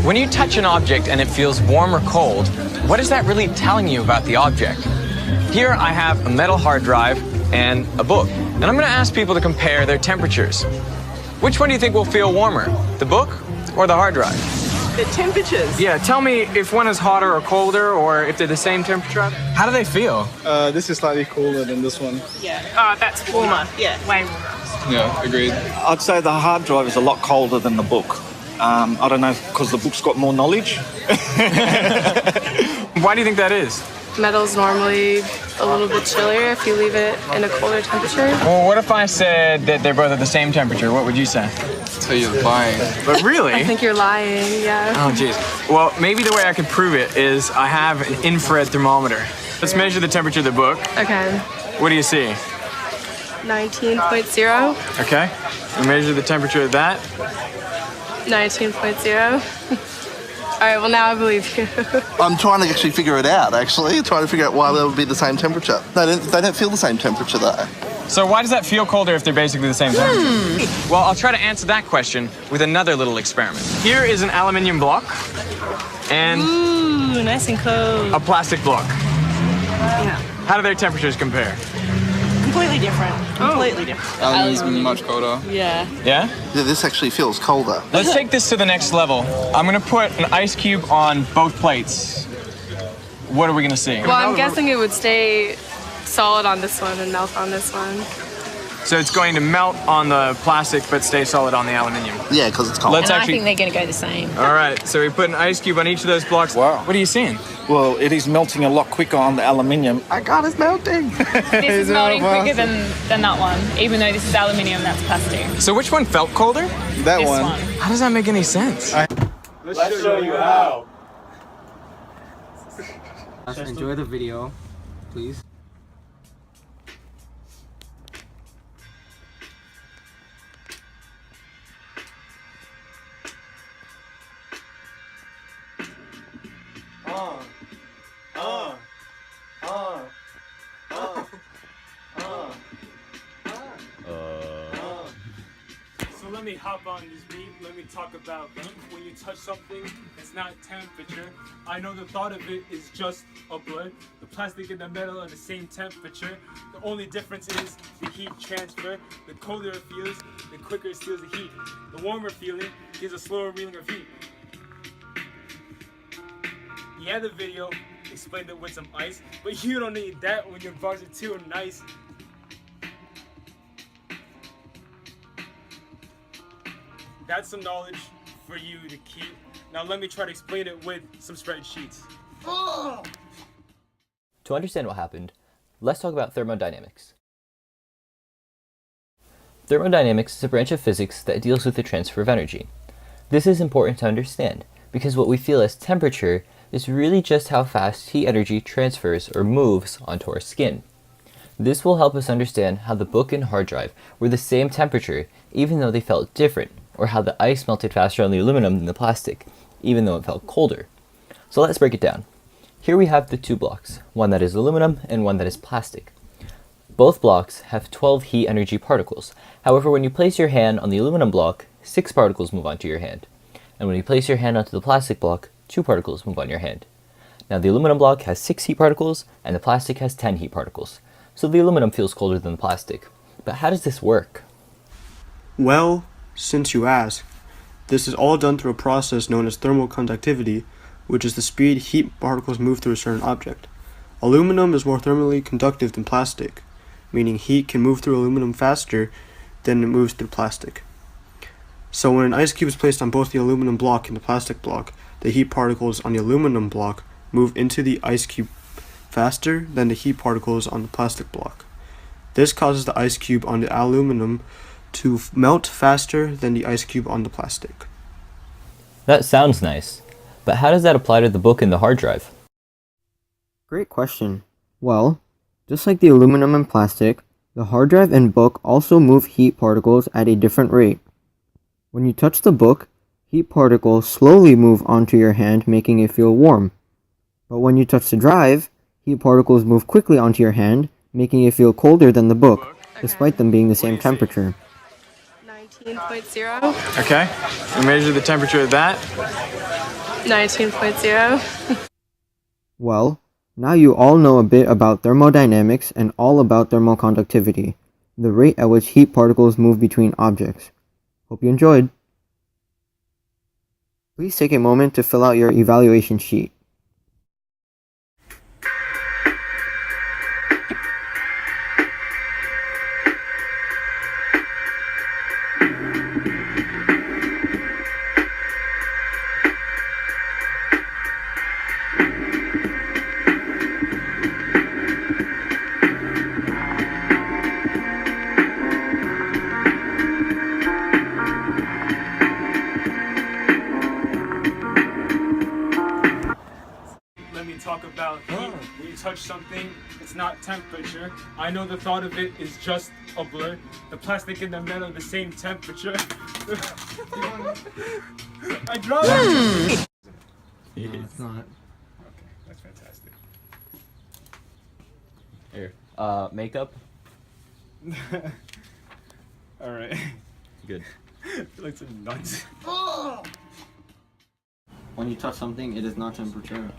When you touch an object and it feels warm or cold, what is that really telling you about the object? Here I have a metal hard drive and a book, and I'm going to ask people to compare their temperatures. Which one do you think will feel warmer, the book or the hard drive? The temperatures? Yeah, tell me if one is hotter or colder, or if they're the same temperature. How do they feel? This is slightly cooler than this one. Yeah. Oh, that's warmer. Yeah, way warmer. Yeah, agreed. I'd say the hard drive is a lot colder than the book. I don't know, because the book's got more knowledge. Why do you think that is? Metal's normally a little bit chillier if you leave it in a colder temperature. Well, what if I said that they're both at the same temperature? What would you say? So you're lying. But really? I think you're lying, yeah. Oh, jeez. Well, maybe the way I could prove it is I have an infrared thermometer. Let's measure the temperature of the book. Okay. What do you see? 19.0. Okay. We measure the temperature of that. 19.0. All right, well, now I believe you. I'm trying to actually figure it out, trying to figure out why they would be the same temperature. They don't feel the same temperature, though. So why does that feel colder if they're basically the same temperature? Well, I'll try to answer that question with another little experiment. Here is an aluminium block and Ooh, nice and cold. a plastic block. Yeah. How do their temperatures compare? Completely different. Completely different. It's much colder. Yeah. Yeah? Yeah, this actually feels colder. Let's take this to the next level. I'm gonna put an ice cube on both plates. What are we gonna see? Well, I'm guessing it would stay solid on this one and melt on this one. So it's going to melt on the plastic but stay solid on the aluminium. Yeah, because it's cold. Let's And actually... I think they're going to go the same. All right, so we put an ice cube on each of those blocks. Wow. What are you seeing? Well, it is melting a lot quicker on the aluminium. I got it melting. This is melting quicker than that one, even though this is aluminium, that's plastic. So which one felt colder? That This one. one. How does that make any sense? Let's show you how. Enjoy the video, please. So let me hop on this beat. Let me talk about when you touch something, it's not temperature. I know the thought of it is just a blood. The plastic and the metal are the same temperature. The only difference is the heat transfer. The colder it feels, the quicker it steals the heat. The warmer feeling gives a slower reeling of heat. Yeah, the video explained it with some ice, but you don't need that when your bars are too nice. That's some knowledge for you to keep. Now let me try to explain it with some spreadsheets. To understand what happened, let's talk about thermodynamics. Thermodynamics is a branch of physics that deals with the transfer of energy. This is important to understand because what we feel as temperature is really just how fast heat energy transfers or moves onto our skin. This will help us understand how the book and hard drive were the same temperature even though they felt different, or how the ice melted faster on the aluminum than the plastic, even though it felt colder. So let's break it down. Here we have the two blocks, one that is aluminum and one that is plastic. Both blocks have 12 heat energy particles. However, when you place your hand on the aluminum block, 6 particles move onto your hand. And when you place your hand onto the plastic block, 2 particles move on your hand. Now the aluminum block has 6 heat particles and the plastic has 10 heat particles. So the aluminum feels colder than the plastic. But how does this work? Well, since you ask, this is all done through a process known as thermal conductivity, which is the speed heat particles move through a certain object. Aluminum is more thermally conductive than plastic, meaning heat can move through aluminum faster than it moves through plastic. So when an ice cube is placed on both the aluminum block and the plastic block, the heat particles on the aluminum block move into the ice cube faster than the heat particles on the plastic block. This causes the ice cube on the aluminum to melt faster than the ice cube on the plastic. That sounds nice, but how does that apply to the book and the hard drive? Great question. Well, just like the aluminum and plastic, the hard drive and book also move heat particles at a different rate. When you touch the book, heat particles slowly move onto your hand, making it feel warm. But when you touch the drive, heat particles move quickly onto your hand, making it feel colder than the book, despite them being the same temperature. 19.0. Okay, we measure the temperature of that. 19.0. Well, now you all know a bit about thermodynamics and all about thermal conductivity, the rate at which heat particles move between objects. Hope you enjoyed. Please take a moment to fill out your evaluation sheet. Let me talk about heat. When you touch something, it's not temperature. I know the thought of it is just a blur. The plastic and the metal are the same temperature. I dropped it. No, it's not. Okay, that's fantastic. Here. Makeup? Alright. Good. I feel like some nuts. When you touch something, it is not temperature.